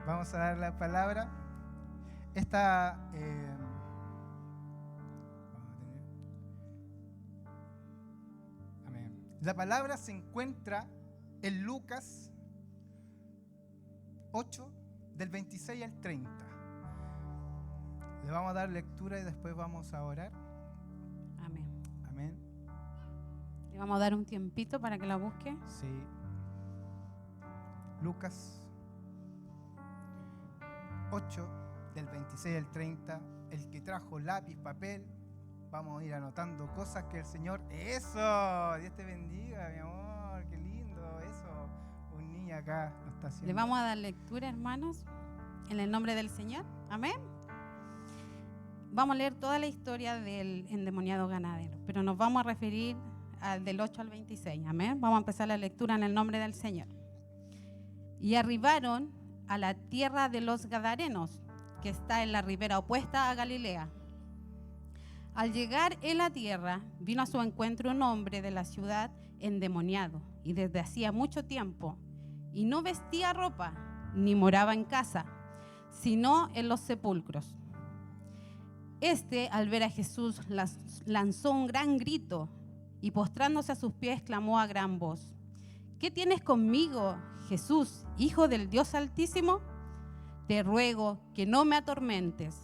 Vamos a dar la palabra. Esta amén. La palabra se encuentra en Lucas 8, del 26 al 30. Le vamos a dar lectura y después vamos a orar. Amén. Amén. Le vamos a dar un tiempito para que la busque. Sí. Lucas 8, del 26 al 30. El que trajo lápiz, papel, vamos a ir anotando cosas que el Señor... ¡Eso! Dios te bendiga, mi amor. ¡Qué lindo! Eso. Un niño acá lo está haciendo. Le vamos a dar lectura, hermanos, en el nombre del Señor. Amén. Vamos a leer toda la historia del endemoniado ganadero, pero nos vamos a referir al del 8 al 26. Amén. Vamos a empezar la lectura en el nombre del Señor. Y arribaron a la tierra de los Gadarenos, que está en la ribera opuesta a Galilea. Al llegar en la tierra, vino a su encuentro un hombre de la ciudad endemoniado, y desde hacía mucho tiempo, y no vestía ropa, ni moraba en casa, sino en los sepulcros. Este, al ver a Jesús, lanzó un gran grito, y postrándose a sus pies, clamó a gran voz: ¿Qué tienes conmigo, Jesús, Hijo del Dios Altísimo? Te ruego que no me atormentes.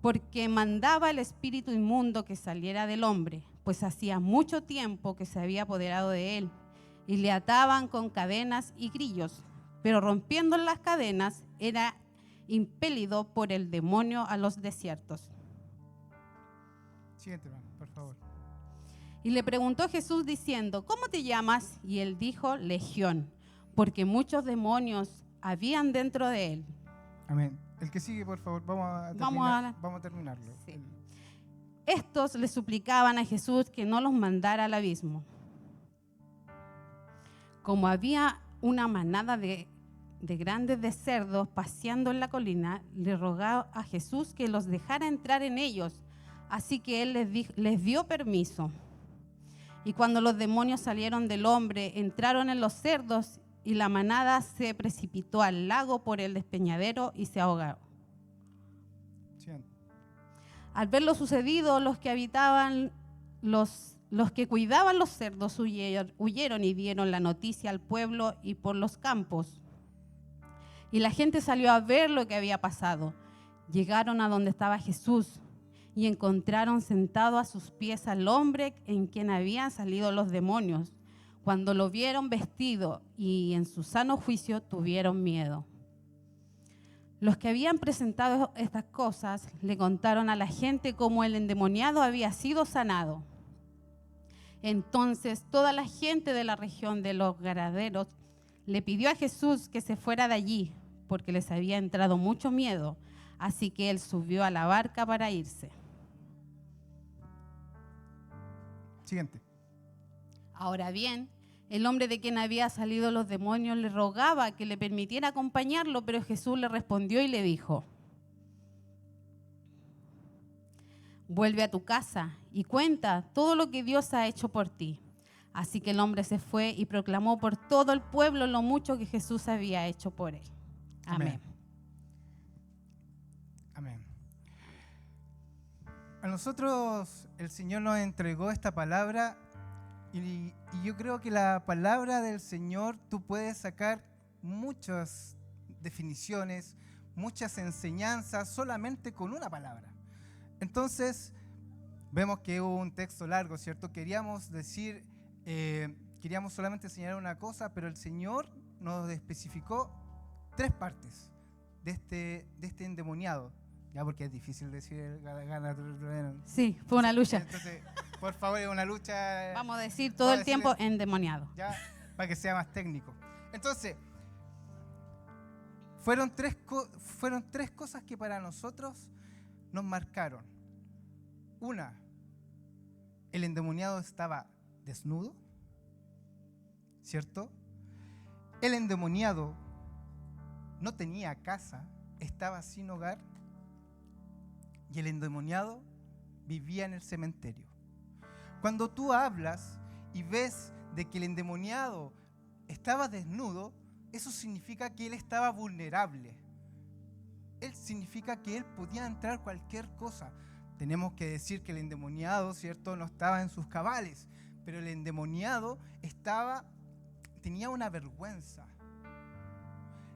Porque mandaba el espíritu inmundo que saliera del hombre, pues hacía mucho tiempo que se había apoderado de él, y le ataban con cadenas y grillos, pero rompiendo las cadenas era impelido por el demonio a los desiertos. Siguiente, hermano, por favor. Y le preguntó Jesús diciendo: ¿Cómo te llamas? Y él dijo: Legión, porque muchos demonios habían dentro de él. Amén. El que sigue, por favor, vamos a terminarlo. Sí. Estos le suplicaban a Jesús que no los mandara al abismo. Como había una manada de grandes de cerdos paseando en la colina, le rogaba a Jesús que los dejara entrar en ellos. Así que él les dio permiso. Y cuando los demonios salieron del hombre, entraron en los cerdos, y la manada se precipitó al lago por el despeñadero y se ahogó. Sí. Al ver lo sucedido, los que cuidaban los cerdos huyeron y dieron la noticia al pueblo y por los campos. Y la gente salió a ver lo que había pasado. Llegaron a donde estaba Jesús y encontraron sentado a sus pies al hombre en quien habían salido los demonios. Cuando lo vieron vestido y en su sano juicio, tuvieron miedo. Los que habían presentado estas cosas le contaron a la gente cómo el endemoniado había sido sanado. Entonces toda la gente de la región de los Gadarenos le pidió a Jesús que se fuera de allí, porque les había entrado mucho miedo. Así que él subió a la barca para irse. Siguiente. Ahora bien, el hombre de quien había salido los demonios le rogaba que le permitiera acompañarlo, pero Jesús le respondió y le dijo: vuelve a tu casa y cuenta todo lo que Dios ha hecho por ti. Así que el hombre se fue y proclamó por todo el pueblo lo mucho que Jesús había hecho por él. Amén. Amén. A nosotros el Señor nos entregó esta palabra y yo creo que la palabra del Señor tú puedes sacar muchas definiciones, muchas enseñanzas solamente con una palabra. Entonces, vemos que hubo un texto largo, ¿cierto? Queríamos solamente enseñar una cosa, pero el Señor nos especificó 3 partes de este endemoniado. Ya, porque es difícil decir el ganadero. Sí, fue una lucha. Entonces, por favor, es una lucha. Vamos a decir todo el tiempo endemoniado. Ya, para que sea más técnico. Entonces, fueron tres cosas que para nosotros nos marcaron. Una, el endemoniado estaba desnudo, ¿cierto? El endemoniado no tenía casa, estaba sin hogar, y el endemoniado vivía en el cementerio. Cuando tú hablas y ves de que el endemoniado estaba desnudo, eso significa que él estaba vulnerable. Él significa que él podía entrar cualquier cosa. Tenemos que decir que el endemoniado, ¿cierto?, no estaba en sus cabales, pero el endemoniado tenía una vergüenza.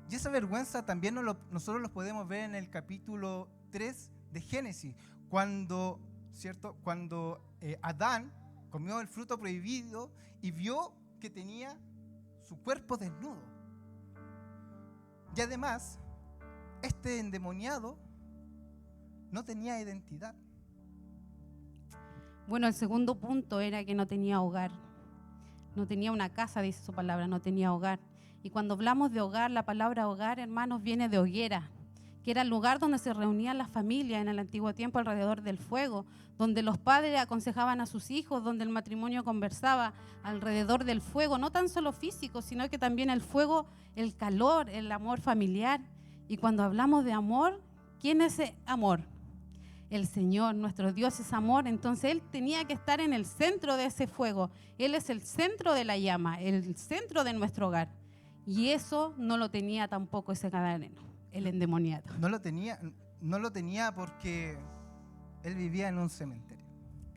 Y esa vergüenza también nosotros lo podemos ver en el capítulo 3 de Génesis, cuando, ¿cierto?, cuando Adán comió el fruto prohibido y vio que tenía su cuerpo desnudo. Y además, este endemoniado no tenía identidad. Bueno, el segundo punto era que no tenía hogar. No tenía una casa, dice su palabra, no tenía hogar. Y cuando hablamos de hogar, la palabra hogar, hermanos, viene de hoguera, que era el lugar donde se reunían las familias en el antiguo tiempo alrededor del fuego, donde los padres aconsejaban a sus hijos, donde el matrimonio conversaba alrededor del fuego, no tan solo físico, sino que también el fuego, el calor, el amor familiar. Y cuando hablamos de amor, ¿quién es ese amor? El Señor, nuestro Dios es amor, entonces Él tenía que estar en el centro de ese fuego. Él es el centro de la llama, el centro de nuestro hogar. Y eso no lo tenía tampoco ese gadareno, el endemoniado. No lo tenía porque él vivía en un cementerio.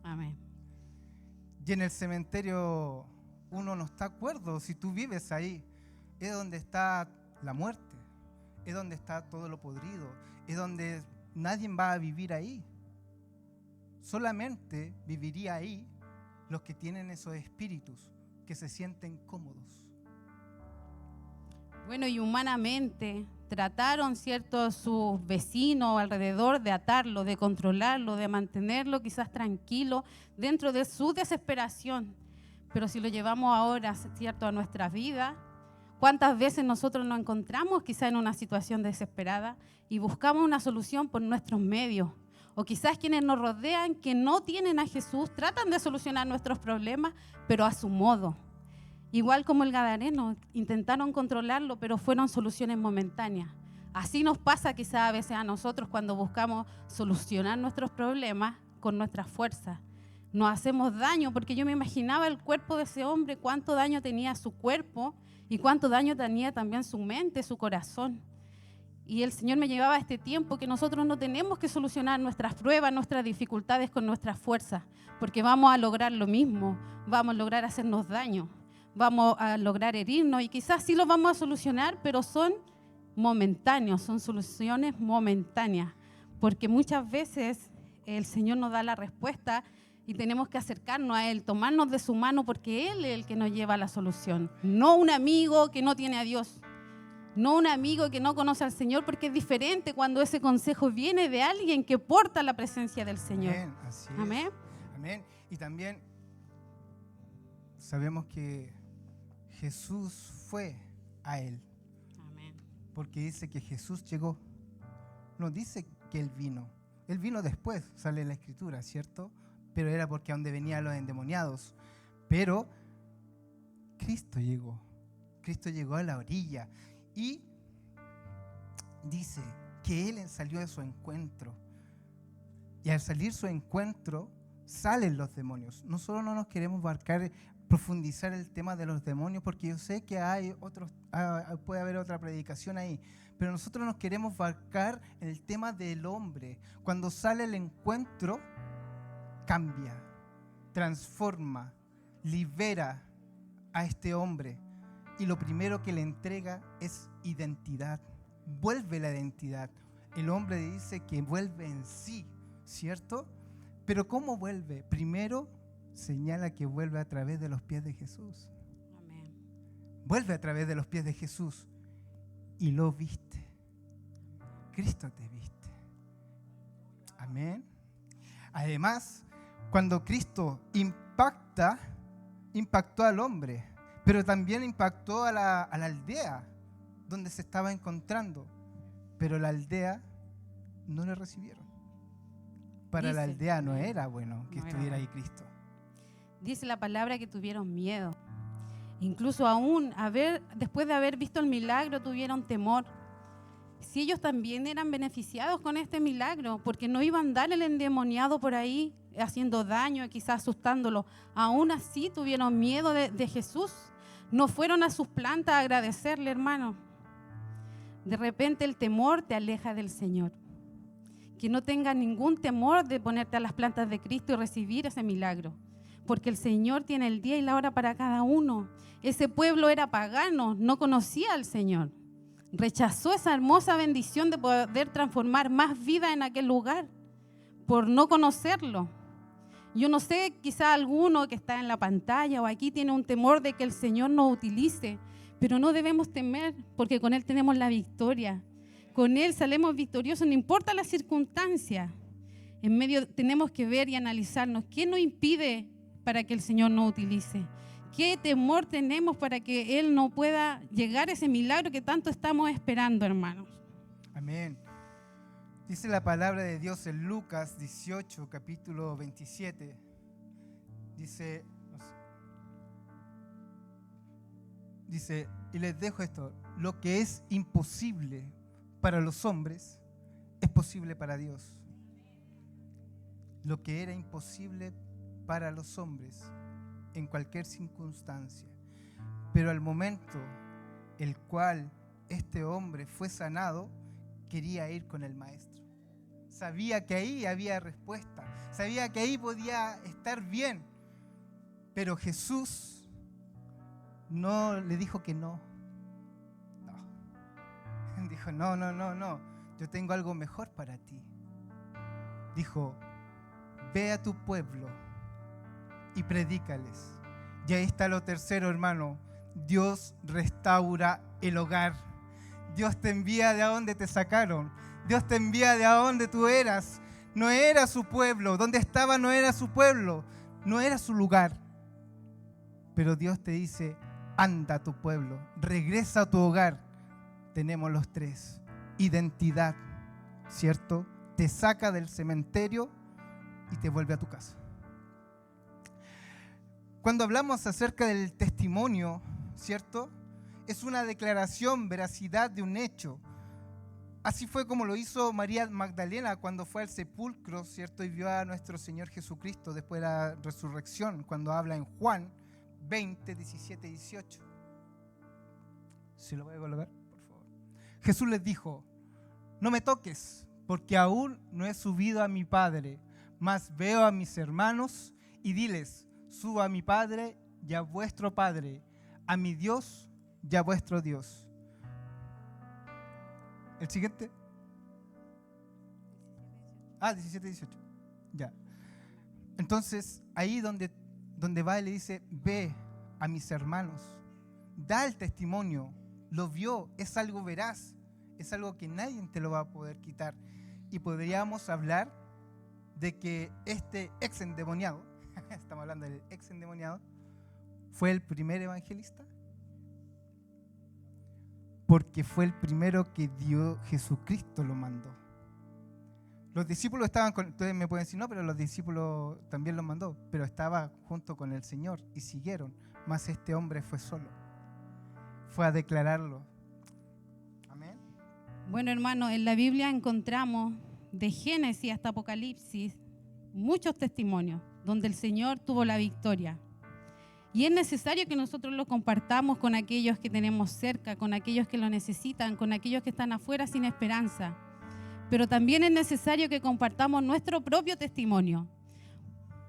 Amén. Y en el cementerio uno no está de acuerdo. Si tú vives ahí, es donde está la muerte, es donde está todo lo podrido, es donde nadie va a vivir ahí. Solamente viviría ahí los que tienen esos espíritus, que se sienten cómodos. Bueno, y humanamente trataron, ¿cierto?, sus vecinos alrededor de atarlo, de controlarlo, de mantenerlo quizás tranquilo dentro de su desesperación. Pero si lo llevamos ahora, ¿cierto?, a nuestra vida, ¿cuántas veces nosotros nos encontramos quizás en una situación desesperada y buscamos una solución por nuestros medios? O quizás quienes nos rodean, que no tienen a Jesús, tratan de solucionar nuestros problemas, pero a su modo. Igual como el gadareno, intentaron controlarlo, pero fueron soluciones momentáneas. Así nos pasa quizás a veces a nosotros cuando buscamos solucionar nuestros problemas con nuestras fuerzas. Nos hacemos daño, porque yo me imaginaba el cuerpo de ese hombre, cuánto daño tenía su cuerpo y cuánto daño tenía también su mente, su corazón. Y el Señor me llevaba a este tiempo que nosotros no tenemos que solucionar nuestras pruebas, nuestras dificultades con nuestras fuerzas, porque vamos a lograr lo mismo, vamos a lograr hacernos daño, vamos a lograr herirnos y quizás sí lo vamos a solucionar, pero son momentáneos, son soluciones momentáneas, porque muchas veces el Señor nos da la respuesta y tenemos que acercarnos a Él, tomarnos de su mano, porque Él es el que nos lleva a la solución, no un amigo que no tiene a Dios. No un amigo que no conoce al Señor, porque es diferente cuando ese consejo viene de alguien que porta la presencia del Señor. Amén, así es. Amén. Amén. Y también sabemos que Jesús fue a él, Amén. porque dice que Jesús llegó. No dice que él vino. Él vino después, sale en la Escritura, ¿cierto? Pero era porque a donde venían los endemoniados. Pero Cristo llegó. Cristo llegó a la orilla. Y dice que Él salió de su encuentro. Y al salir su encuentro, salen los demonios. Nosotros no nos queremos profundizar el tema de los demonios, porque yo sé que puede haber otra predicación ahí. Pero nosotros nos queremos abarcar el tema del hombre. Cuando sale el encuentro, cambia, transforma, libera a este hombre. Y lo primero que le entrega es identidad. Vuelve la identidad. El hombre dice que vuelve en sí, ¿cierto? Pero ¿cómo vuelve? Primero señala que vuelve a través de los pies de Jesús. Amén. Vuelve a través de los pies de Jesús. Y lo viste. Cristo te viste. Amén. Además, cuando Cristo impactó al hombre, pero también impactó a la aldea donde se estaba encontrando. Pero la aldea no le recibieron. Para la aldea no era bueno que estuviera ahí Cristo. Dice la palabra que tuvieron miedo. Incluso aún después de haber visto el milagro, tuvieron temor. Si ellos también eran beneficiados con este milagro, porque no iban a andar el endemoniado por ahí haciendo daño, quizás asustándolo. Aún así tuvieron miedo de Jesús. No fueron a sus plantas a agradecerle, hermano. De repente el temor te aleja del Señor. Que no tengas ningún temor de ponerte a las plantas de Cristo y recibir ese milagro. Porque el Señor tiene el día y la hora para cada uno. Ese pueblo era pagano, no conocía al Señor. Rechazó esa hermosa bendición de poder transformar más vida en aquel lugar por no conocerlo. Yo no sé, quizá alguno que está en la pantalla o aquí tiene un temor de que el Señor nos utilice, pero no debemos temer porque con Él tenemos la victoria. Con Él salimos victoriosos, no importa la circunstancia. En medio tenemos que ver y analizarnos qué nos impide para que el Señor nos utilice. ¿Qué temor tenemos para que Él no pueda llegar a ese milagro que tanto estamos esperando, hermanos? Amén. Dice la palabra de Dios en Lucas 18, capítulo 27. Dice, y les dejo esto, lo que es imposible para los hombres es posible para Dios. Lo que era imposible para los hombres en cualquier circunstancia. Pero al momento el cual este hombre fue sanado, quería ir con el maestro. Sabía que ahí había respuesta, sabía que ahí podía estar bien, pero Jesús no le dijo que no. Dijo, no, yo tengo algo mejor para ti. Dijo, ve a tu pueblo y predícales. Y ahí está lo tercero, hermano. Dios restaura el hogar. Dios te envía de donde te sacaron. Dios te envía de donde tú eras. No era su pueblo. Donde estaba no era su pueblo. No era su lugar. Pero Dios te dice, anda a tu pueblo. Regresa a tu hogar. Tenemos los tres. Identidad, ¿cierto? Te saca del cementerio y te vuelve a tu casa. Cuando hablamos acerca del testimonio, ¿cierto? Es una declaración, veracidad de un hecho. Así fue como lo hizo María Magdalena cuando fue al sepulcro, ¿cierto? Y vio a nuestro Señor Jesucristo después de la resurrección, cuando habla en Juan 20, 17 y 18. ¿Se lo voy a colocar? Por favor. Jesús les dijo, no me toques, porque aún no he subido a mi Padre, mas veo a mis hermanos y diles, subo a mi Padre y a vuestro Padre, a mi Dios y a vuestro Dios. ¿El siguiente? 17, 18. Ya. Entonces, ahí donde va, le dice, ve a mis hermanos. Da el testimonio. Lo vio. Es algo veraz. Es algo que nadie te lo va a poder quitar. Y podríamos hablar de que este ex endemoniado, estamos hablando del ex endemoniado, fue el primer evangelista. Porque fue el primero que dio Jesucristo, lo mandó. Los discípulos estaban con, ustedes me pueden decir, no, pero los discípulos también los mandó, pero estaba junto con el Señor y siguieron, mas este hombre fue solo, fue a declararlo. Amén. Bueno, hermano, en la Biblia encontramos de Génesis hasta Apocalipsis muchos testimonios donde el Señor tuvo la victoria. Y es necesario que nosotros lo compartamos con aquellos que tenemos cerca, con aquellos que lo necesitan, con aquellos que están afuera sin esperanza. Pero también es necesario que compartamos nuestro propio testimonio,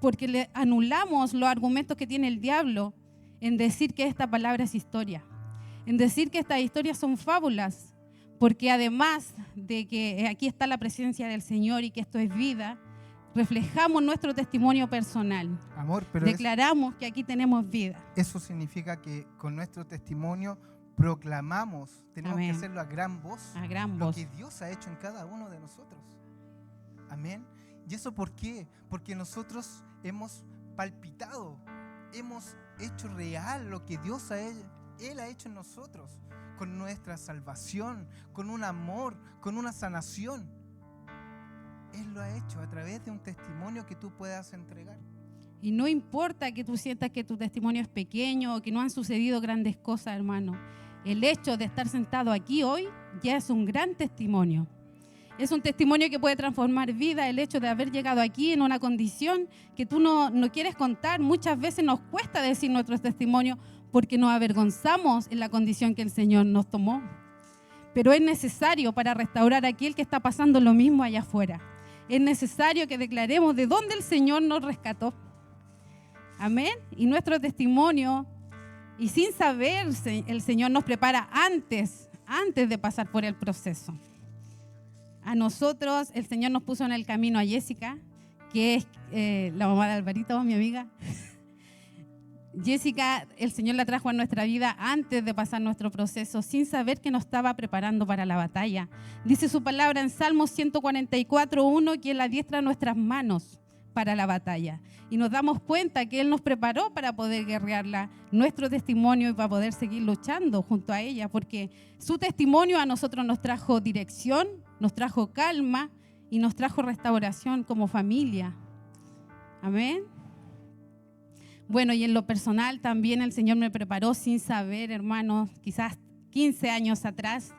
porque le anulamos los argumentos que tiene el diablo en decir que esta palabra es historia, en decir que estas historias son fábulas, porque además de que aquí está la presencia del Señor y que esto es vida, reflejamos nuestro testimonio personal. Amor, pero declaramos que aquí tenemos vida. Eso significa que con nuestro testimonio proclamamos, tenemos Amén. que hacerlo a gran voz, A gran lo voz. que Dios ha hecho en cada uno de nosotros. Amén. ¿Y eso por qué? Porque nosotros hemos palpitado, hemos hecho real lo que Dios Él ha hecho en nosotros, con nuestra salvación, con un amor, con una sanación. Él lo ha hecho a través de un testimonio que tú puedas entregar. Y no importa que tú sientas que tu testimonio es pequeño o que no han sucedido grandes cosas, hermano. El hecho de estar sentado aquí hoy ya es un gran testimonio. Es un testimonio que puede transformar vida, el hecho de haber llegado aquí en una condición que tú no quieres contar. Muchas veces nos cuesta decir nuestros testimonios porque nos avergonzamos en la condición que el Señor nos tomó. Pero es necesario para restaurar a aquel que está pasando lo mismo allá afuera. Es necesario que declaremos de dónde el Señor nos rescató. Amén. Y nuestro testimonio, y sin saber, el Señor nos prepara antes de pasar por el proceso. A nosotros, el Señor nos puso en el camino a Jessica, que es la mamá de Alvarito, mi amiga. Jessica, el Señor la trajo a nuestra vida antes de pasar nuestro proceso, sin saber que nos estaba preparando para la batalla. Dice su palabra en Salmos 144:1 que Él adiestra nuestras manos para la batalla. Y nos damos cuenta que Él nos preparó para poder guerrearla, nuestro testimonio, y para poder seguir luchando junto a ella, porque su testimonio a nosotros nos trajo dirección, nos trajo calma y nos trajo restauración como familia. Amén. Bueno, y en lo personal también el Señor me preparó sin saber, hermanos, quizás 15 años atrás,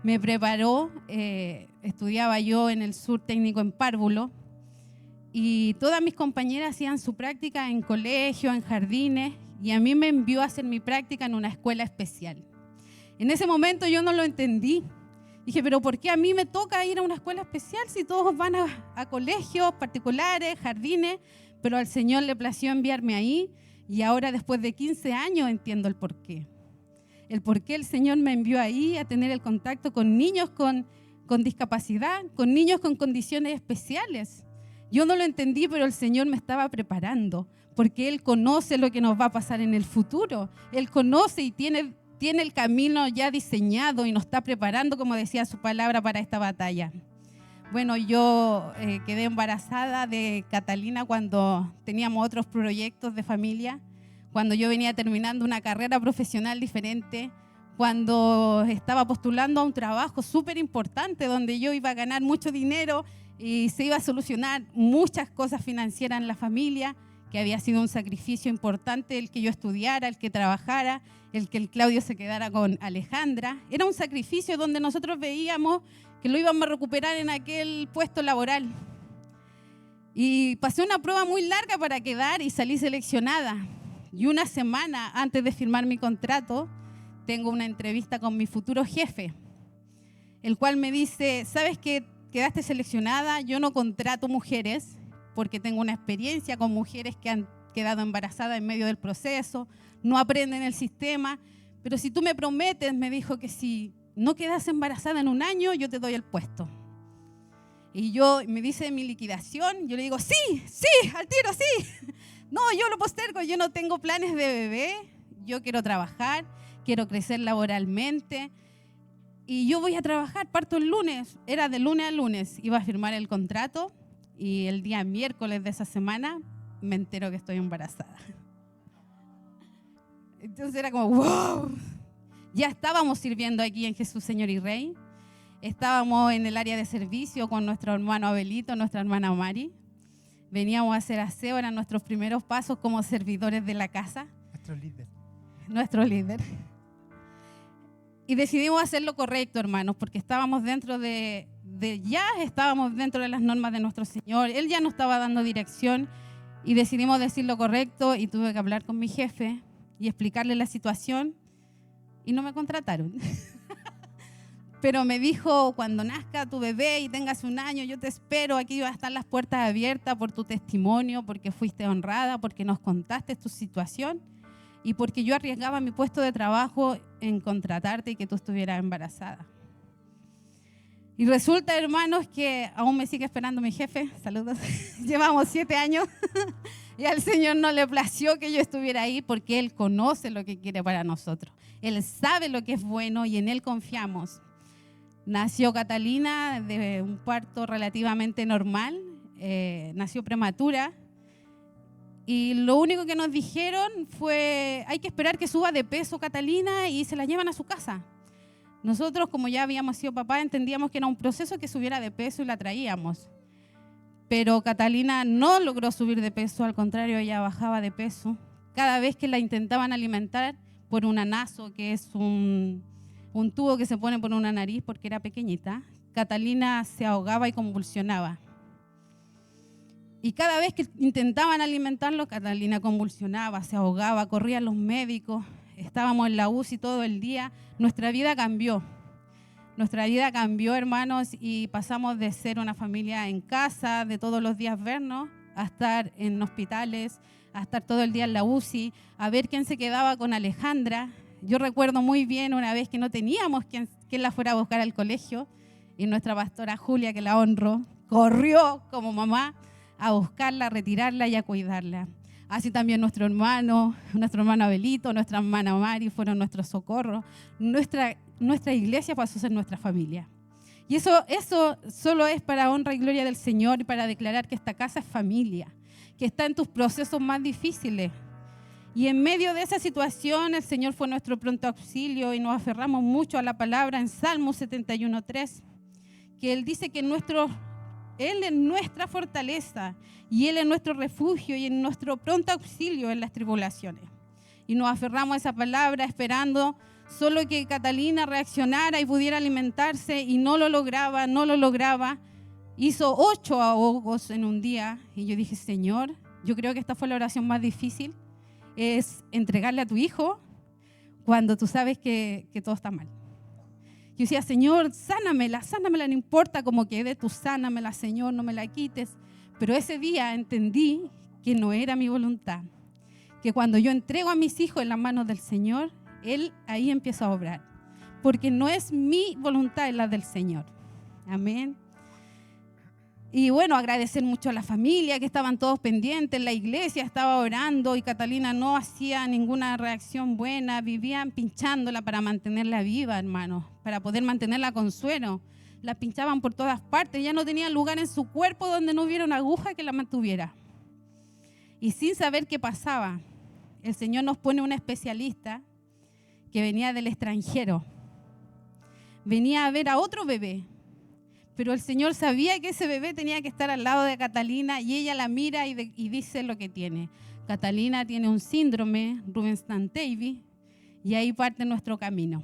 me preparó, estudiaba yo en el Sur Técnico en Párvulo, y todas mis compañeras hacían su práctica en colegio, en jardines, y a mí me envió a hacer mi práctica en una escuela especial. En ese momento yo no lo entendí. Dije, pero ¿por qué a mí me toca ir a una escuela especial si todos van a colegios particulares, jardines? Pero al Señor le plació enviarme ahí, y ahora después de 15 años entiendo el porqué. El porqué el Señor me envió ahí a tener el contacto con niños con discapacidad, con niños con condiciones especiales. Yo no lo entendí, pero el Señor me estaba preparando, porque Él conoce lo que nos va a pasar en el futuro. Él conoce y tiene el camino ya diseñado y nos está preparando, como decía su palabra, para esta batalla. Bueno, yo quedé embarazada de Catalina cuando teníamos otros proyectos de familia, cuando yo venía terminando una carrera profesional diferente, cuando estaba postulando a un trabajo súper importante donde yo iba a ganar mucho dinero y se iba a solucionar muchas cosas financieras en la familia, que había sido un sacrificio importante el que yo estudiara, el que trabajara, el que el Claudio se quedara con Alejandra. Era un sacrificio donde nosotros veíamos que lo íbamos a recuperar en aquel puesto laboral. Y pasé una prueba muy larga para quedar y salí seleccionada. Y una semana antes de firmar mi contrato, tengo una entrevista con mi futuro jefe, el cual me dice, ¿sabes qué? Quedaste seleccionada, yo no contrato mujeres porque tengo una experiencia con mujeres que han quedado embarazadas en medio del proceso, no aprenden el sistema, pero si tú me prometes, me dijo, que si no quedas embarazada en un año, yo te doy el puesto. Y me dice mi liquidación, yo le digo, sí, al tiro, sí. No, yo lo postergo, yo no tengo planes de bebé, yo quiero trabajar, quiero crecer laboralmente. Y yo voy a trabajar, parto el lunes, era de lunes a lunes, iba a firmar el contrato y el día miércoles de esa semana me entero que estoy embarazada. Entonces era como, wow, ya estábamos sirviendo aquí en Jesús, Señor y Rey, estábamos en el área de servicio con nuestro hermano Abelito, nuestra hermana Mari, veníamos a hacer aseo, eran nuestros primeros pasos como servidores de la casa. Nuestro líder. Y decidimos hacer lo correcto, hermanos, porque estábamos dentro estábamos dentro de las normas de nuestro Señor. Él ya nos estaba dando dirección y decidimos decir lo correcto, y tuve que hablar con mi jefe y explicarle la situación y no me contrataron. Pero me dijo, cuando nazca tu bebé y tengas un año, yo te espero, aquí van a estar las puertas abiertas por tu testimonio, porque fuiste honrada, porque nos contaste tu situación y porque yo arriesgaba mi puesto de trabajo en contratarte y que tú estuvieras embarazada. Y resulta, hermanos, que aún me sigue esperando mi jefe. Saludos. Llevamos 7 años y al Señor no le plació que yo estuviera ahí, porque Él conoce lo que quiere para nosotros. Él sabe lo que es bueno y en Él confiamos. Nació Catalina de un parto relativamente normal, nació prematura. Y lo único que nos dijeron fue, hay que esperar que suba de peso Catalina y se la llevan a su casa. Nosotros, como ya habíamos sido papás, entendíamos que era un proceso que subiera de peso y la traíamos. Pero Catalina no logró subir de peso, al contrario, ella bajaba de peso. Cada vez que la intentaban alimentar por un anaso, que es un tubo que se pone por una nariz porque era pequeñita, Catalina se ahogaba y convulsionaba. Y cada vez que intentaban alimentarlo, Catalina convulsionaba, se ahogaba, corrían los médicos, estábamos en la UCI todo el día. Nuestra vida cambió. Nuestra vida cambió, hermanos, y pasamos de ser una familia en casa, de todos los días vernos, a estar en hospitales, a estar todo el día en la UCI, a ver quién se quedaba con Alejandra. Yo recuerdo muy bien una vez que no teníamos quien la fuera a buscar al colegio, y nuestra pastora Julia, que la honro, corrió como mamá a buscarla, a retirarla y a cuidarla. Así también nuestro hermano Abelito, nuestra hermana Mari fueron nuestros socorros. Nuestra iglesia pasó a ser nuestra familia. Y eso solo es para honra y gloria del Señor y para declarar que esta casa es familia, que está en tus procesos más difíciles. Y en medio de esa situación el Señor fue nuestro pronto auxilio y nos aferramos mucho a la palabra en Salmo 71:3, que Él dice que Él es nuestra fortaleza y Él es nuestro refugio y en nuestro pronto auxilio en las tribulaciones. Y nos aferramos a esa palabra esperando solo que Catalina reaccionara y pudiera alimentarse, y no lo lograba. Hizo 8 ahogos en un día y yo dije, Señor, yo creo que esta fue la oración más difícil, es entregarle a tu hijo cuando tú sabes que todo está mal. Yo decía, Señor, sánamela, no importa cómo quede, tú sánamela, Señor, no me la quites. Pero ese día entendí que no era mi voluntad, que cuando yo entrego a mis hijos en las manos del Señor, Él ahí empieza a obrar, porque no es mi voluntad, es la del Señor. Amén. Y bueno, agradecer mucho a la familia, que estaban todos pendientes, la iglesia estaba orando y Catalina no hacía ninguna reacción buena, vivían pinchándola para mantenerla viva, hermanos, para poder mantenerla con suero. La pinchaban por todas partes, ya no tenía lugar en su cuerpo donde no hubiera una aguja que la mantuviera. Y sin saber qué pasaba, el Señor nos pone una especialista que venía del extranjero. Venía a ver a otro bebé, pero el Señor sabía que ese bebé tenía que estar al lado de Catalina y ella la mira y dice lo que tiene. Catalina tiene un síndrome, Rubinstein-Davy, y ahí parte nuestro camino.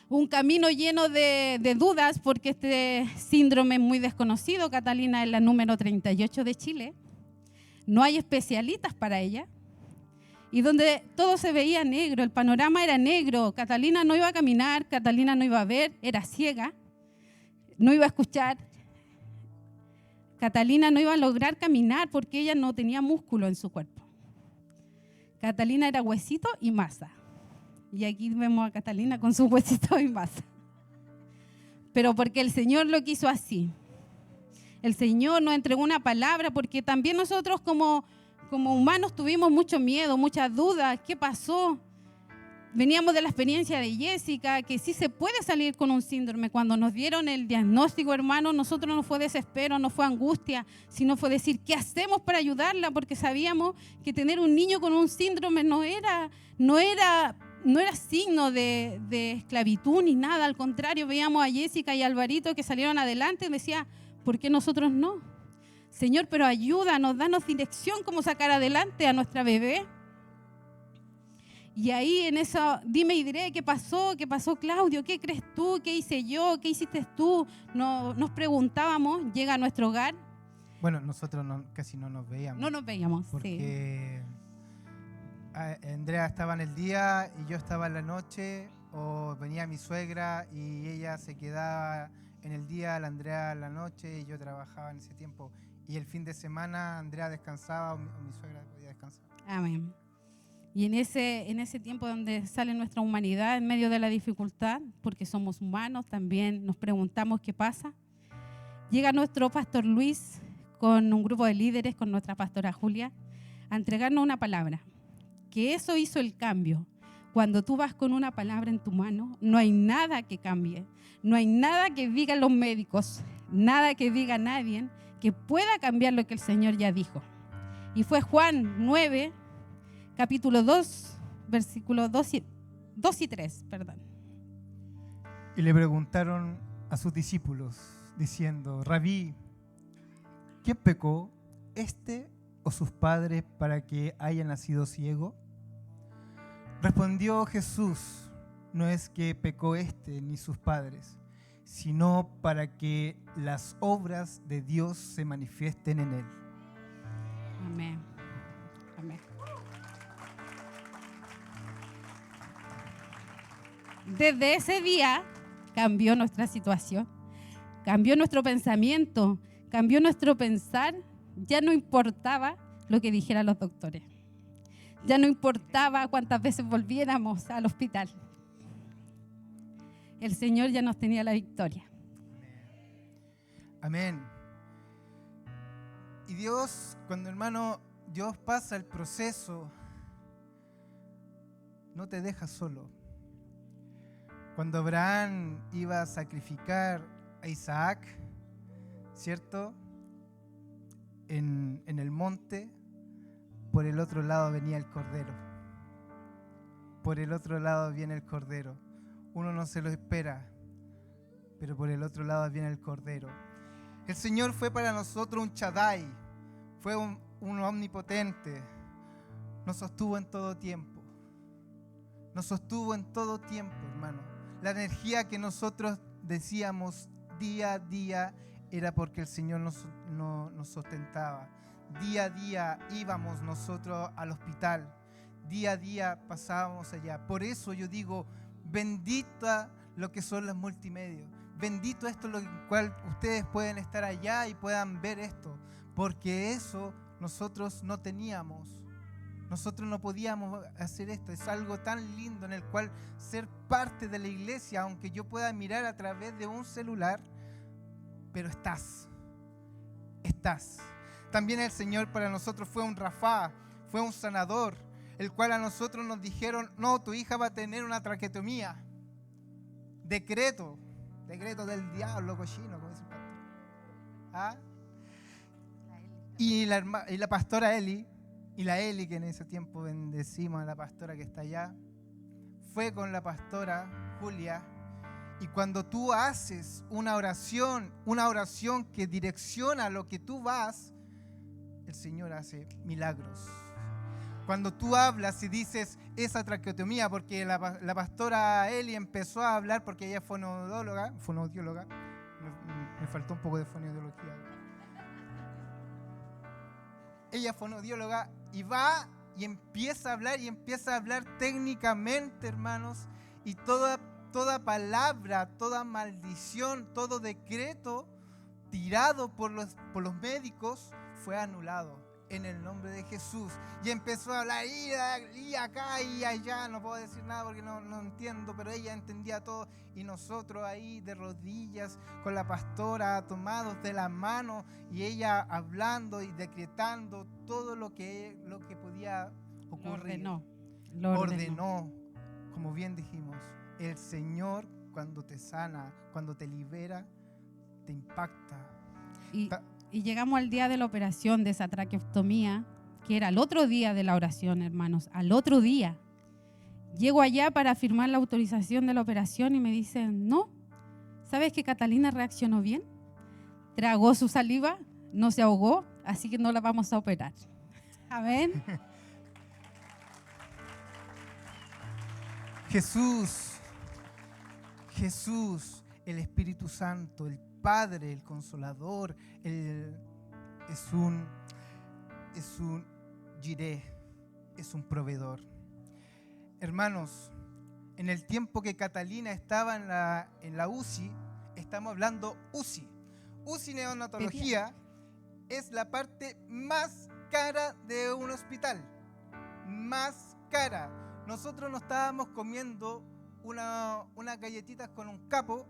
Un camino lleno de dudas porque este síndrome es muy desconocido. Catalina es la número 38 de Chile. No hay especialistas para ella. Y donde todo se veía negro, el panorama era negro. Catalina no iba a caminar, Catalina no iba a ver, era ciega, no iba a escuchar. Catalina no iba a lograr caminar porque ella no tenía músculo en su cuerpo. Catalina era huesito y masa. Y aquí vemos a Catalina con su huesito y masa. Pero porque el Señor lo quiso así. El Señor nos entregó una palabra porque también nosotros como humanos tuvimos mucho miedo, muchas dudas. ¿Qué pasó? Veníamos de la experiencia de Jessica, que sí se puede salir con un síndrome. Cuando nos dieron el diagnóstico, hermano, nosotros no fue desespero, no fue angustia, sino fue decir, ¿qué hacemos para ayudarla? Porque sabíamos que tener un niño con un síndrome no era signo de esclavitud ni nada. Al contrario, veíamos a Jessica y a Alvarito que salieron adelante y decía, ¿por qué nosotros no? Señor, pero ayúdanos, danos dirección cómo sacar adelante a nuestra bebé. Y ahí en eso, dime y diré, ¿qué pasó Claudio? ¿Qué crees tú? ¿Qué hice yo? ¿Qué hiciste tú? Nos preguntábamos, llega a nuestro hogar. Bueno, nosotros casi no nos veíamos. No nos veíamos, porque Andrea estaba en el día y yo estaba en la noche, o venía mi suegra y ella se quedaba en el día, la Andrea en la noche, y yo trabajaba en ese tiempo. Y el fin de semana Andrea descansaba o mi suegra podía descansar. Amén. Y en ese tiempo donde sale nuestra humanidad en medio de la dificultad, porque somos humanos, también nos preguntamos qué pasa. Llega nuestro pastor Luis con un grupo de líderes, con nuestra pastora Julia, a entregarnos una palabra. Que eso hizo el cambio. Cuando tú vas con una palabra en tu mano, no hay nada que cambie. No hay nada que digan los médicos, nada que diga nadie que pueda cambiar lo que el Señor ya dijo. Y fue Juan 9, capítulo 2, versículos 2 y 3, perdón. Y le preguntaron a sus discípulos, diciendo, Rabí, ¿quién pecó, este o sus padres, para que haya nacido ciego? Respondió Jesús, no es que pecó este ni sus padres, sino para que las obras de Dios se manifiesten en él. Amén. Amén. Desde ese día cambió nuestra situación, cambió nuestro pensamiento, cambió nuestro pensar. Ya no importaba lo que dijeran los doctores. Ya no importaba cuántas veces volviéramos al hospital. El Señor ya nos tenía la victoria. Amén. Y Dios, cuando hermano, Dios pasa el proceso, no te deja solo. Cuando Abraham iba a sacrificar a Isaac, ¿cierto? En el monte, por el otro lado venía el cordero. Por el otro lado viene el cordero. Uno no se lo espera, pero por el otro lado viene el cordero. El Señor fue para nosotros un Shaddai, fue un omnipotente. Nos sostuvo en todo tiempo. Nos sostuvo en todo tiempo, hermano. La energía que nosotros decíamos día a día era porque el Señor nos sustentaba. Día a día íbamos nosotros al hospital. Día a día pasábamos allá. Por eso yo digo, bendita lo que son las multimedios. Bendito esto lo cual ustedes pueden estar allá y puedan ver esto. Porque eso nosotros no teníamos. Nosotros no podíamos hacer esto. Es algo tan lindo en el cual ser parte de la iglesia, aunque yo pueda mirar a través de un celular, pero estás. También el Señor para nosotros fue un Rafá, fue un sanador, el cual a nosotros nos dijeron, no, tu hija va a tener una traqueotomía. Decreto del diablo, cochino, como dice el pastor. ¿Ah? Y la pastora Eli, y la Eli, que en ese tiempo bendecimos a la pastora que está allá, fue con la pastora Julia. Y cuando tú haces una oración que direcciona lo que tú vas, el Señor hace milagros. Cuando tú hablas y dices esa traqueotomía, porque la pastora Eli empezó a hablar porque ella es fonoaudióloga, me faltó un poco de fonoaudiología. Ella es fonoaudióloga y va y empieza a hablar técnicamente, hermanos, y toda palabra, toda maldición, todo decreto tirado por los médicos fue anulado en el nombre de Jesús. Y empezó a hablar y acá y allá, no puedo decir nada porque no entiendo, pero ella entendía todo. Y nosotros ahí de rodillas con la pastora, tomados de la mano, y ella hablando y decretando todo lo que podía ocurrir. Lo ordenó. Como bien dijimos, el Señor cuando te sana, cuando te libera, te impacta. Y llegamos al día de la operación de esa traqueostomía, que era el otro día de la oración, hermanos, al otro día. Llego allá para firmar la autorización de la operación y me dicen, no, ¿sabes que Catalina reaccionó bien? Tragó su saliva, no se ahogó, así que no la vamos a operar. Amén. Jesús, el Espíritu Santo, el Padre, el Consolador, es un Jireh, es un proveedor. Hermanos, en el tiempo que Catalina estaba en la UCI, estamos hablando UCI. UCI neonatología es la parte más cara de un hospital. Más cara. Nosotros nos estábamos comiendo unas galletitas con un capo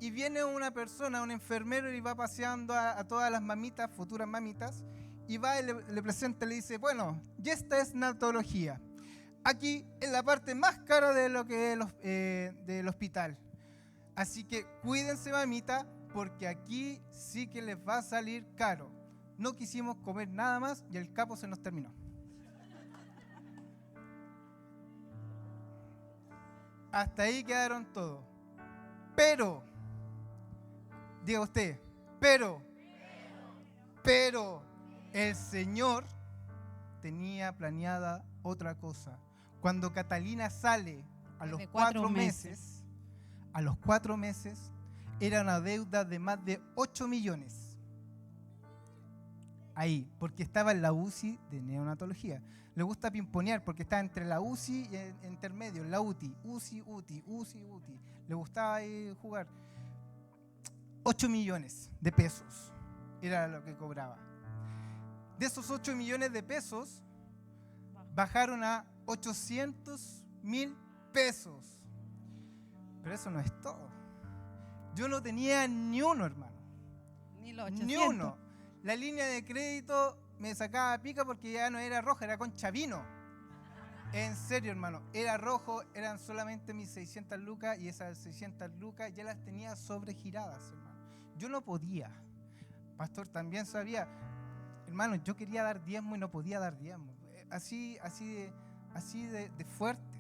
y viene una persona, un enfermero, y va paseando a todas las mamitas, futuras mamitas, y va y le presenta y le dice, bueno, y esta es neonatología. Aquí es la parte más cara de lo que del hospital. Así que cuídense, mamita, porque aquí sí que les va a salir caro. No quisimos comer nada más y el capo se nos terminó. Hasta ahí quedaron todos. Pero, diga usted, pero el Señor tenía planeada otra cosa. Cuando Catalina sale a los 4 meses, era una deuda de más de 8 millones. Ahí, porque estaba en la UCI de neonatología. Le gusta pimponear porque estaba entre la UCI y en intermedio, la UTI. UCI. Le gustaba ahí jugar. 8 millones de pesos era lo que cobraba. De esos 8 millones de pesos, bajaron a 800.000 pesos. Pero eso no es todo. Yo no tenía ni uno, hermano. Ni los 800. Ni uno. La línea de crédito me sacaba pica porque ya no era roja, era con chavino. En serio, hermano. Era rojo, eran solamente mis 600 lucas y esas 600 lucas ya las tenía sobregiradas, hermano. Yo no podía. Pastor también sabía. Hermano, yo quería dar diezmo y no podía dar diezmo. Así de fuerte.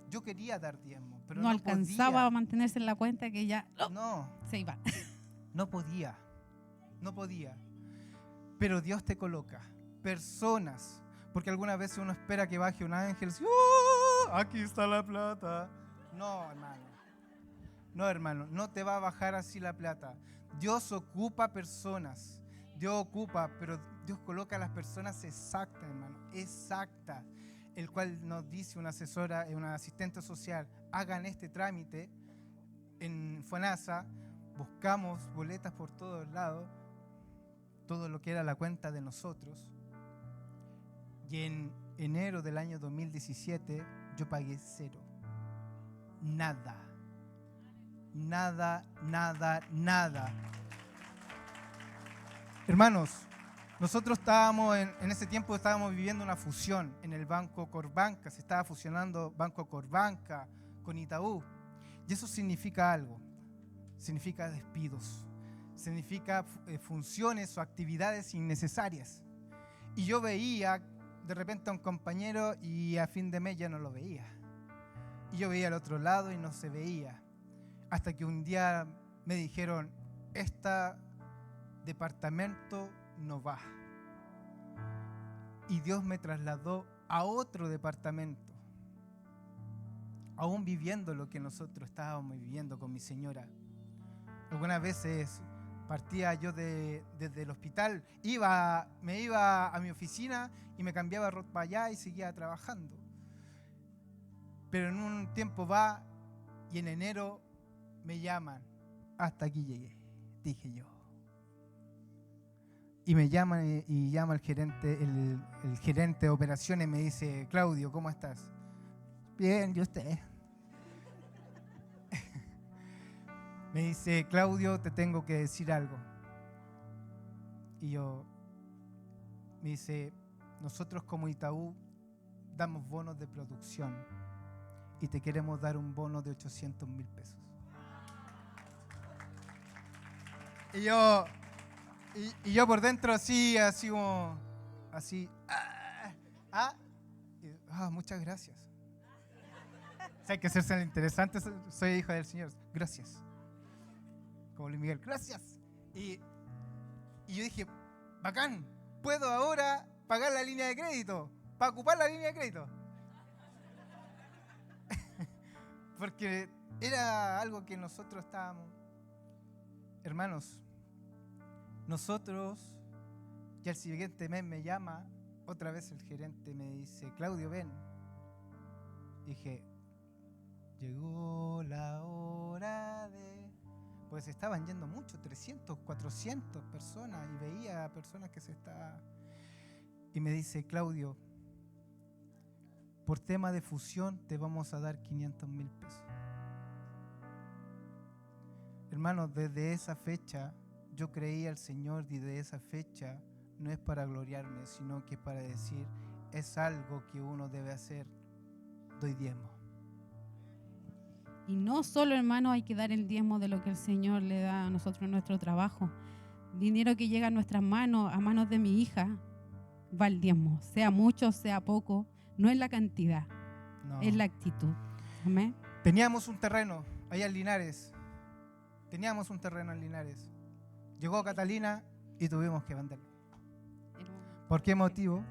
Yo quería dar diezmo, pero no alcanzaba podía. a mantenerse en la cuenta que ya No. se iba. No podía. Pero Dios te coloca personas, porque algunas veces uno espera que baje un ángel y, ¡oh! Aquí está la plata. No, hermano, no te va a bajar así la plata. Dios ocupa personas. Pero Dios coloca a las personas exactas, hermano, exactas. El cual nos dice una asesora, una asistente social, hagan este trámite en FONASA. Buscamos boletas por todos lados, todo lo que era la cuenta de nosotros. Y en enero del año 2017 yo pagué 0. Nada. Hermanos, nosotros en ese tiempo estábamos viviendo una fusión en el Banco Corbanca. Se estaba fusionando Banco Corbanca con Itaú. Y eso significa algo. Significa despidos. Significa funciones o actividades innecesarias. Y yo veía de repente a un compañero y a fin de mes ya no lo veía. Y yo veía al otro lado y no se veía. Hasta que un día me dijeron, este departamento no va. Y Dios me trasladó a otro departamento, aún viviendo lo que nosotros estábamos viviendo con mi señora. Algunas veces partía yo desde el hospital, me iba a mi oficina y me cambiaba ropa allá y seguía trabajando. Pero en un tiempo va y en enero me llaman. Hasta aquí llegué, dije yo. Y me llaman y llama el gerente de operaciones y me dice, Claudio, ¿cómo estás? Bien, ¿y usted? Me dice, Claudio, te tengo que decir algo. Y me dice, nosotros como Itaú damos bonos de producción y te queremos dar un bono de 800.000 pesos. Y yo por dentro así como, muchas gracias. Si hay que hacerse el interesante, soy hijo del Señor. Gracias. Como Luis Miguel, gracias. Y yo dije, bacán, puedo ahora pagar la línea de crédito, para ocupar la línea de crédito. Porque era algo que nosotros estábamos. Hermanos, nosotros, y al siguiente mes me llama, otra vez el gerente me dice, Claudio, ven. Dije, llegó la hora de... Pues estaban yendo mucho, 300, 400 personas, y veía a personas que se estaban... Y me dice, Claudio, por tema de fusión te vamos a dar 500.000 pesos. Hermanos, desde esa fecha yo creí al Señor y de esa fecha no es para gloriarme, sino que es para decir, es algo que uno debe hacer, doy diezmo. Y no solo, hermano, hay que dar el diezmo de lo que el Señor le da a nosotros en nuestro trabajo. Dinero que llega a nuestras manos, a manos de mi hija, va el diezmo. Sea mucho, sea poco, no es la cantidad, no. Es la actitud. Amén. Teníamos un terreno allá en Linares. Llegó Catalina y tuvimos que venderlo. ¿Por qué motivo?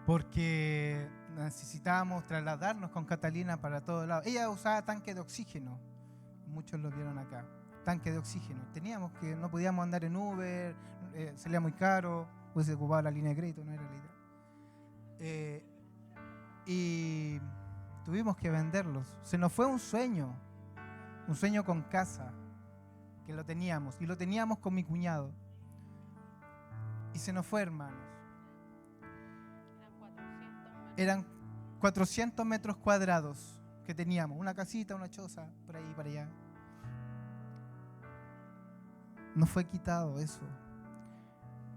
Porque necesitábamos trasladarnos con Catalina para todos lados. Ella usaba tanque de oxígeno, muchos lo vieron acá. Tanque de oxígeno. No podíamos andar en Uber, salía muy caro, hubiese ocupado la línea de crédito, no era la idea. Y tuvimos que venderlos. Se nos fue un sueño con casa, que lo teníamos, y lo teníamos con mi cuñado. Y se nos fue, hermanos. Eran 400 metros cuadrados que teníamos, una casita, una choza, por ahí, para allá. Nos fue quitado eso.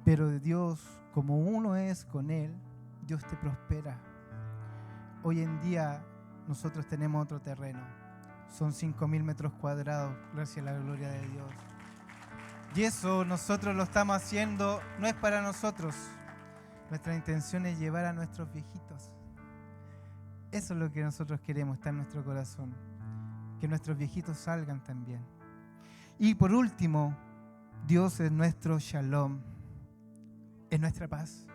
Pero de Dios, como uno es con Él, Dios te prospera. Hoy en día nosotros tenemos otro terreno. Son 5.000 metros cuadrados, gracias a la gloria de Dios. Y eso nosotros lo estamos haciendo, no es para nosotros. Nuestra intención es llevar a nuestros viejitos. Eso es lo que nosotros queremos, está en nuestro corazón. Que nuestros viejitos salgan también. Y por último, Dios es nuestro shalom, es nuestra paz.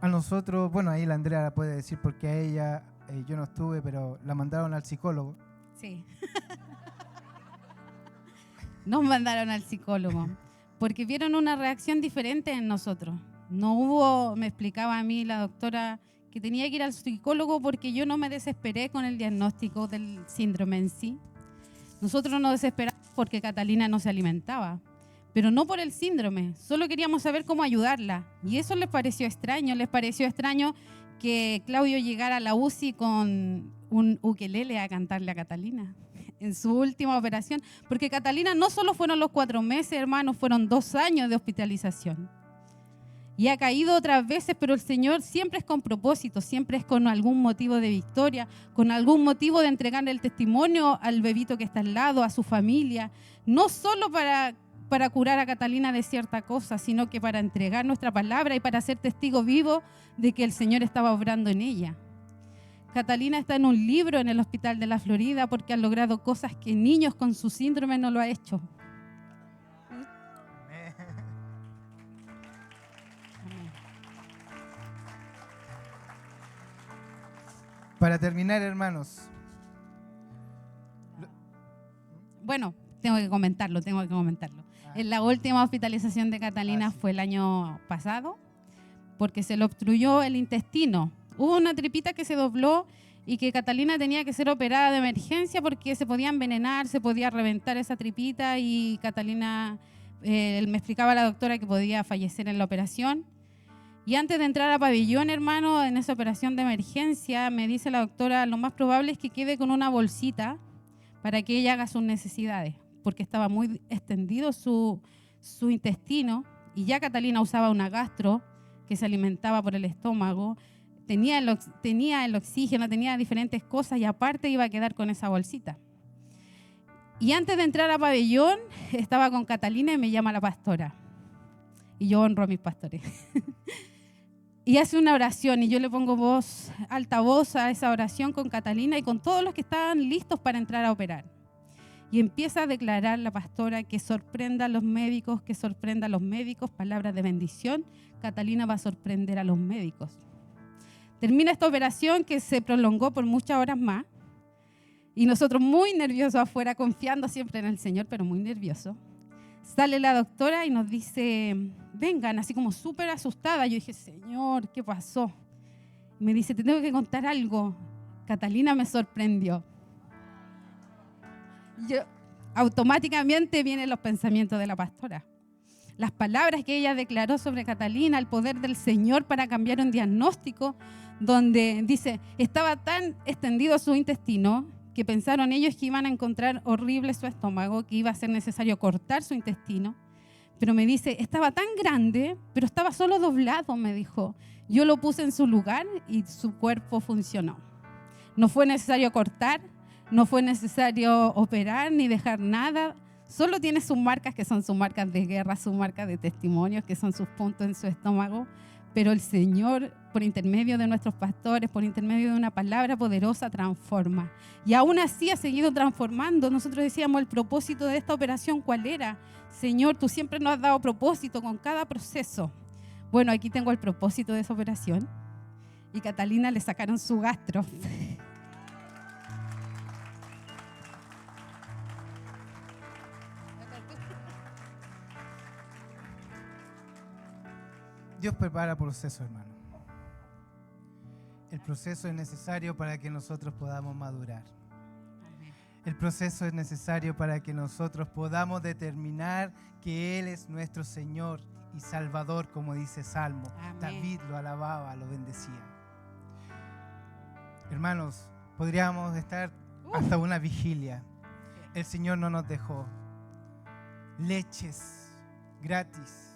A nosotros, bueno, ahí la Andrea la puede decir porque a ella, yo no estuve, pero la mandaron al psicólogo. Sí. Nos mandaron al psicólogo porque vieron una reacción diferente en nosotros. No hubo, me explicaba a mí la doctora, que tenía que ir al psicólogo porque yo no me desesperé con el diagnóstico del síndrome en sí. Nosotros nos desesperamos porque Catalina no se alimentaba, pero no por el síndrome, solo queríamos saber cómo ayudarla. Y eso les pareció extraño que Claudio llegara a la UCI con un ukelele a cantarle a Catalina en su última operación, porque Catalina no solo fueron los 4 meses, hermanos, fueron 2 años de hospitalización. Y ha caído otras veces, pero el Señor siempre es con propósito, siempre es con algún motivo de victoria, con algún motivo de entregarle el testimonio al bebito que está al lado, a su familia, no solo para curar a Catalina de cierta cosa, sino que para entregar nuestra palabra y para ser testigo vivo de que el Señor estaba obrando en ella. Catalina está en un libro en el Hospital de la Florida porque ha logrado cosas que niños con su síndrome no lo ha hecho. Para terminar, hermanos. Bueno, tengo que comentarlo. En la última hospitalización de Catalina sí. Fue el año pasado porque se le obstruyó el intestino. Hubo una tripita que se dobló y que Catalina tenía que ser operada de emergencia porque se podía envenenar, se podía reventar esa tripita y Catalina, me explicaba la doctora que podía fallecer en la operación. Y antes de entrar a pabellón, hermano, en esa operación de emergencia, me dice la doctora, lo más probable es que quede con una bolsita para que ella haga sus necesidades, porque estaba muy extendido su intestino y ya Catalina usaba una gastro que se alimentaba por el estómago, tenía el oxígeno, tenía diferentes cosas y aparte iba a quedar con esa bolsita. Y antes de entrar a pabellón, estaba con Catalina y me llama la pastora. Y yo honro a mis pastores. Y hace una oración y yo le pongo alta voz a esa oración con Catalina y con todos los que estaban listos para entrar a operar. Y empieza a declarar la pastora que sorprenda a los médicos, palabras de bendición. Catalina va a sorprender a los médicos. Termina esta operación que se prolongó por muchas horas más y nosotros muy nerviosos afuera, confiando siempre en el Señor, pero muy nerviosos. Sale la doctora y nos dice, vengan, así como súper asustada. Yo dije, Señor, ¿qué pasó? Me dice, te tengo que contar algo. Catalina me sorprendió. Yo, automáticamente vienen los pensamientos de la pastora. Las palabras que ella declaró sobre Catalina, el poder del Señor para cambiar un diagnóstico, donde dice, estaba tan extendido su intestino que pensaron ellos que iban a encontrar horrible su estómago, que iba a ser necesario cortar su intestino. Pero me dice, estaba tan grande, pero estaba solo doblado, me dijo. Yo lo puse en su lugar y su cuerpo funcionó. No fue necesario cortar, no fue necesario operar ni dejar nada. Solo tiene sus marcas, que son sus marcas de guerra, sus marcas de testimonios, que son sus puntos en su estómago. Pero el Señor, por intermedio de nuestros pastores, por intermedio de una palabra poderosa, transforma. Y aún así ha seguido transformando. Nosotros decíamos, el propósito de esta operación, ¿cuál era? Señor, tú siempre nos has dado propósito con cada proceso. Bueno, aquí tengo el propósito de esa operación. Y a Catalina le sacaron su gastro. Dios prepara proceso, hermano. El proceso es necesario para que nosotros podamos madurar. Amén. El proceso es necesario para que nosotros podamos determinar que Él es nuestro Señor y Salvador, como dice Salmo. Amén. David lo alababa, lo bendecía. Hermanos, podríamos estar hasta una vigilia. El Señor no nos dejó. Leches gratis,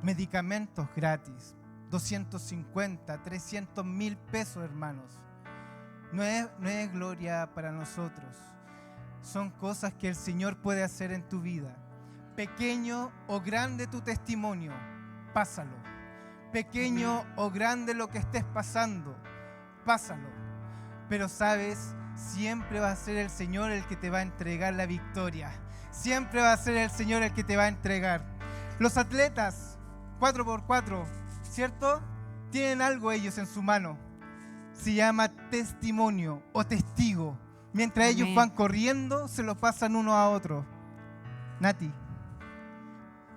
medicamentos gratis, 250, 300 mil pesos, hermanos. No es gloria para nosotros. Son cosas que el Señor puede hacer en tu vida. Pequeño o grande tu testimonio, pásalo. Pequeño o grande lo que estés pasando, pásalo. Pero sabes, siempre va a ser el Señor el que te va a entregar la victoria. Siempre va a ser el Señor el que te va a entregar. Los atletas 4x4, ¿cierto? Tienen algo ellos en su mano. Se llama testimonio o testigo. Mientras ellos van corriendo, se lo pasan uno a otro. Nati,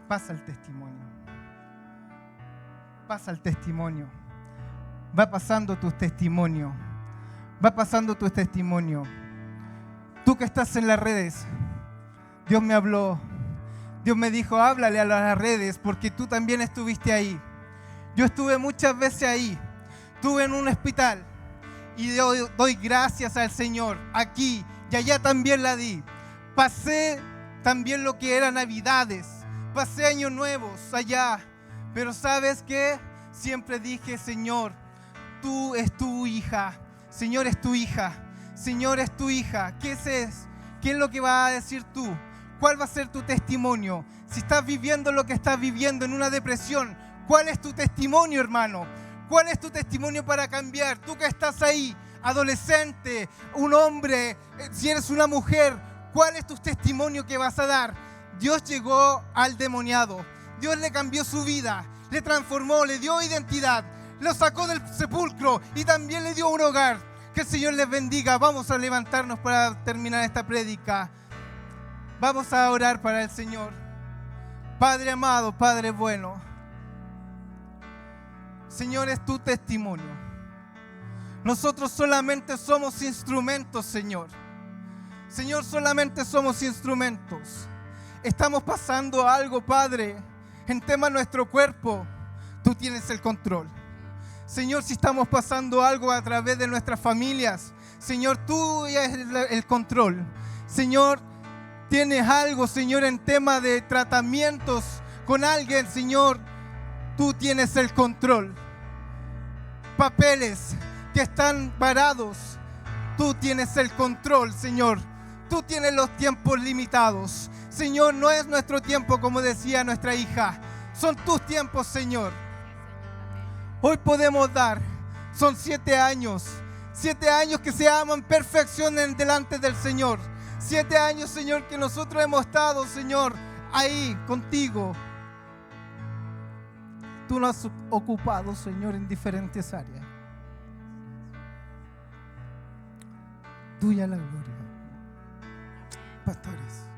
pasa el testimonio. Pasa el testimonio. Va pasando tu testimonio. Va pasando tu testimonio. Tú que estás en las redes, Dios me habló. Dios me dijo, háblale a las redes porque tú también estuviste ahí. Yo estuve muchas veces ahí. Estuve en un hospital y doy gracias al Señor. Aquí y allá también la di. Pasé también lo que eran Navidades. Pasé años nuevos allá. Pero ¿sabes qué? Siempre dije, Señor, tú es tu hija. Señor, es tu hija. Señor, es tu hija. ¿Qué es? ¿Qué es lo que vas a decir tú? ¿Cuál va a ser tu testimonio? Si estás viviendo lo que estás viviendo en una depresión, ¿cuál es tu testimonio, hermano? ¿Cuál es tu testimonio para cambiar? Tú que estás ahí, adolescente, un hombre, si eres una mujer, ¿cuál es tu testimonio que vas a dar? Dios llegó al endemoniado. Dios le cambió su vida, le transformó, le dio identidad, lo sacó del sepulcro y también le dio un hogar. Que el Señor les bendiga. Vamos a levantarnos para terminar esta prédica. Vamos a orar para el Señor. Padre amado, Padre bueno, Señor, es tu testimonio. Nosotros solamente somos instrumentos, Señor. Señor, solamente somos instrumentos. Estamos pasando algo, Padre, en tema de nuestro cuerpo. Tú tienes el control. Señor, si estamos pasando algo a través de nuestras familias, Señor, tú ya eres el control. Señor, tienes algo, Señor, en tema de tratamientos con alguien, Señor, tú tienes el control. Papeles que están varados, tú tienes el control, Señor. Tú tienes los tiempos limitados. Señor, no es nuestro tiempo, como decía nuestra hija. Son tus tiempos, Señor. Hoy podemos dar, son 7 años. 7 años que se llaman perfección delante del Señor. 7 años, Señor, que nosotros hemos estado, Señor, ahí contigo. Tú nos has ocupado, Señor, en diferentes áreas. Tuya la gloria. Pastores.